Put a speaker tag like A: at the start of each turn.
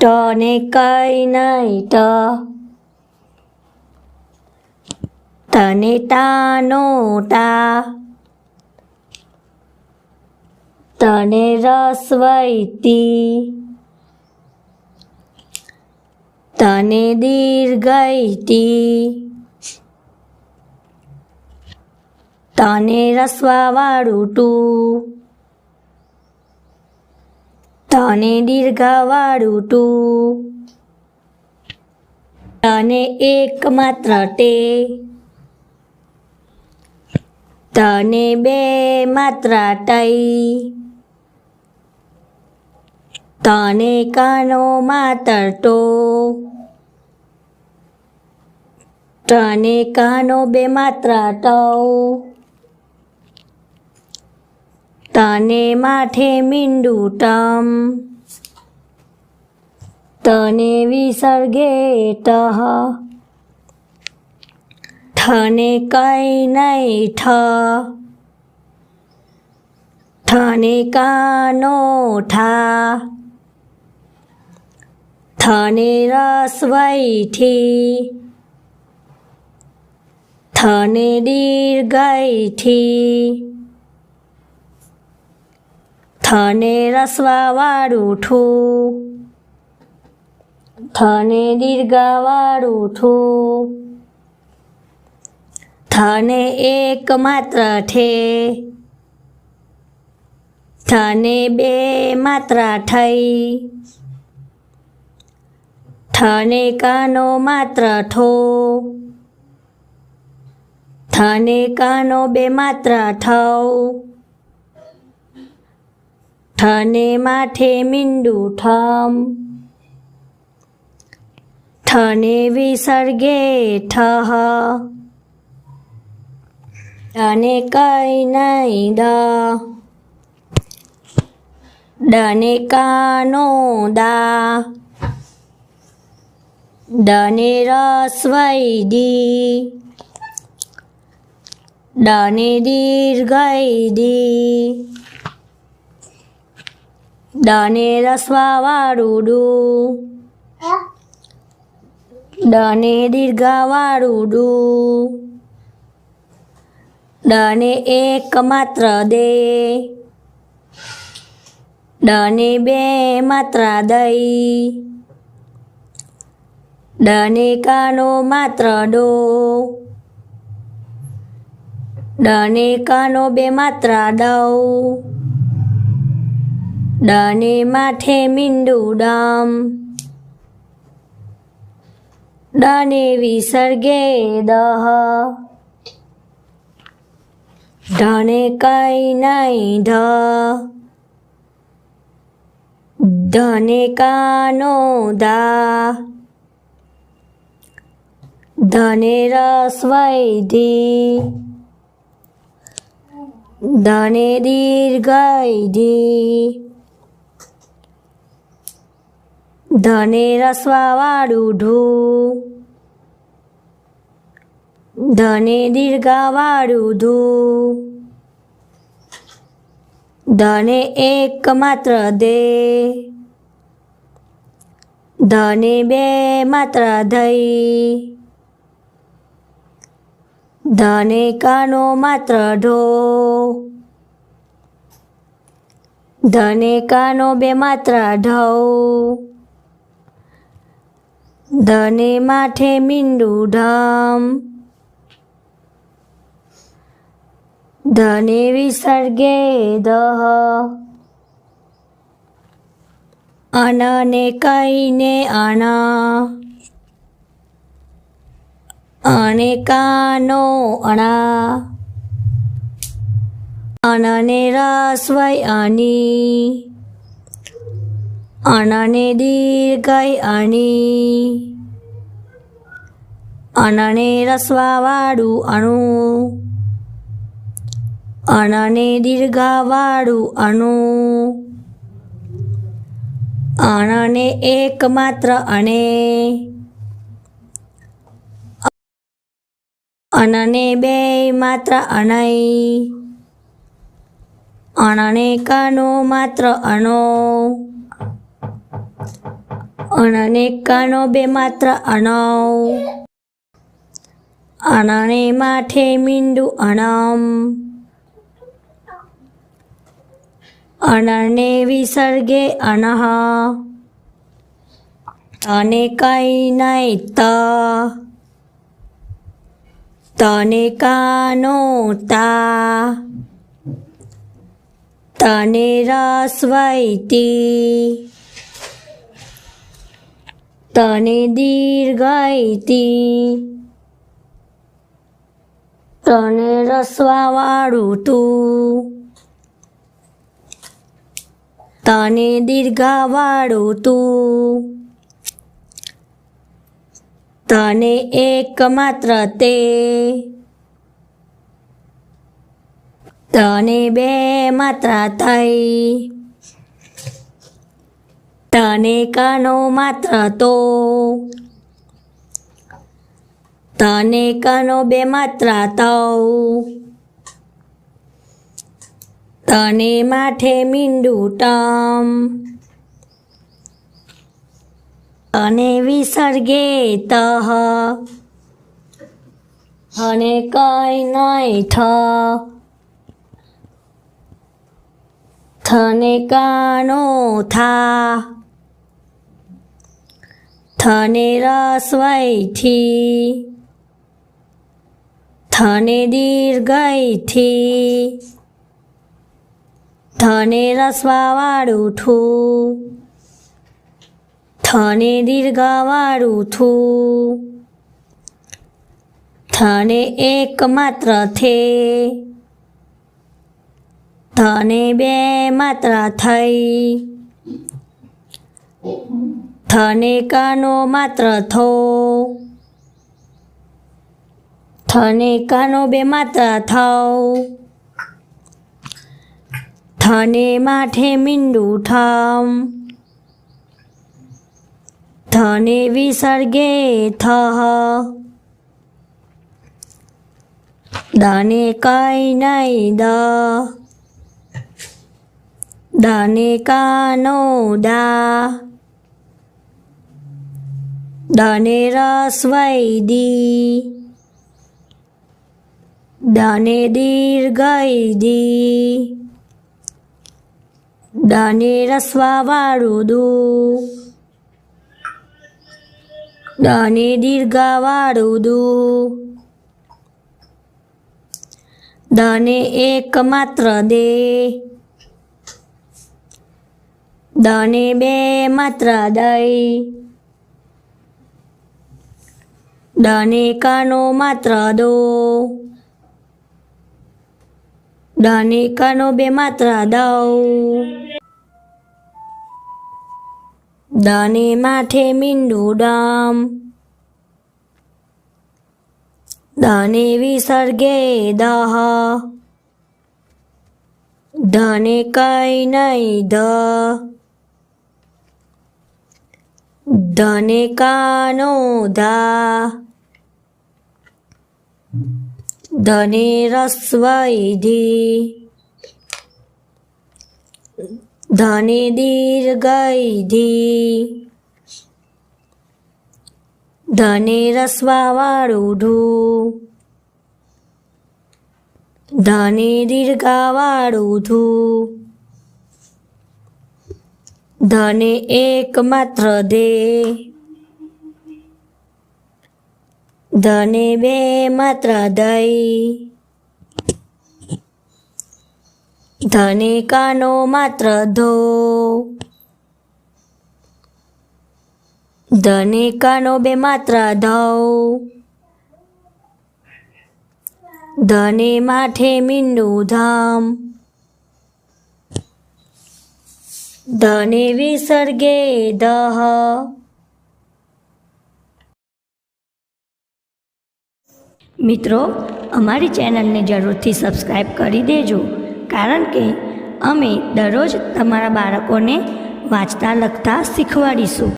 A: ટ ને કઈ નહીં ટ, તને તાનો ટા, તને રસવઈ તી, તને દીર્ઘઈ તી, તને રસવાવાળું ટું, તને દીર્ઘવાળું ટું, તને એક માત્ર ટે, તને બે માત્ર ટઈ, તને કાનો માત્ર ટો, તને કાનો બે માત્ર ટૌ, તને માથે મીંડું ટમ, તને વિસર્ગે ટહ, ઠને કઈ નહીં ઠ, ઠને કાનો ઠા, થને રસવઈ ઠી, થને દીર્ઘઈ ઠી, થને રસવાવાળું ઠું, થને દીર્ઘવાળું ઠું, થને એક માત્ર ઠે, થને બે માત્ર ઠઈ, થને કાનો માત્ર ઠો, થને કાનો બે માત્ર ઠૌ, થને માથે મીંડું ઠમ, થને વિસર્ગે ઠહ, તને કઈ નહીં દ, ડને કાનો દા, ડને રસવઈ દી, ડને દીર્ઘઈ દી, ડને રસવાવાળું ડું, ડને દીર્ઘવાળું ડું, ડને એક માત્ર દે, ડને બે માત્ર દઈ, ડને કાનો માત્ર ડો, ડને કાનો બે માત્ર ડૌ, ડને માથે મીંડું ડમ, ડને વિસર્ગે દહ, ઢને કઈ નહીં ઢ, ધને કાનો દા, ધને રસવઈ ધી, ધને દીર્ઘઈ ધી, ધને રસવાવાળું ઢું, ધને દીર્ઘવાળું ધું, ધને એક માત્ર દે, ધને બે માત્ર ધઈ, ધને કાનો માત્ર ઢો, ધને કાનો બે માત્ર ઢૌ, ધને માથે મીંડું ઢમ, ધને વિસર્ગે દહ, અનને કઈને અણ, અણે કાનો અણા, અનને રસવઈ અની, અનને દીર્ઘઈ અણી, અનને રસવાવાળું અણું, અનને દીર્ઘવાળું અણું, અણને એક માત્ર અણે, અનને બે માત્ર અણઈ, અણને કાનો માત્ર અણો, અનને કાનો બે માત્ર અણવ. અનને માઠે મીંડું અણમ. અનને વિસર્ગે અનહ. તને કઈ નહીં ત. તને કાનો તા. તને રસ્વૈતી. તને દીર્ઘઈતી. તને રસ્વાવાળું તું. તને દીર્ઘવાળું તું. તને એક માત્ર તે. તને બે માત્ર તઈ. તને કાનો માત્ર તો. તને કાનો બે માત્ર તૌ. તને માઠે મીંડું ટમ. તને વિસર્ગે તહ. અને કઈ નહીં ઠ. થને કાનો થા. થને રસ્વઈથી. થને દીર્ઘઈથી. થને રસ્વાવાળું ઠું. થને દીર્ઘવાળું થું. થને એક માત્ર થે. થને બે માત્ર થઈ. થને કાનો માત્ર થો. થને કાનો બે માત્ર થૌ. થને માઠે મીંડું ઠમ. થને વિસર્ગે થહ. દને કઈ નહીં દ. દને કાનો દા. દને રસ્વૈદી. દને દીર્ઘઈદી. દને રસ્વાવાળું દુ. દને દીર્ઘવાળું દુ. દને એક માત્ર દે. દને બે માત્ર દઈ. દને કાનો માત્ર દો. દને કાનો બે માત્ર દઉ. દને માઠે મીંડું ડમ. દને વિસર્ગે દહ. ધને કઈ નહીં ધ. ધને કાનો ધા. ધને રસ્વઈધી. ધને દીર્ઘઈધી. ધને રસ્વાવાળું ઢું. ધને દીર્ઘવાળું ધું. ધને એક માત્ર દે. ધને બે માત્ર દઈ. ધને કાનો માત્ર ધો. ધને કાનો બે માત્ર ધૌ. ધને માઠે મીંડું ધામ. ધને વિસર્ગે દહ. મિત્રો, અમારી ચેનલને જરૂરથી સબસ્ક્રાઈબ કરી દેજો, કારણ કે અમે દરરોજ તમારા બાળકોને વાંચતા લખતા શીખવાડીશું.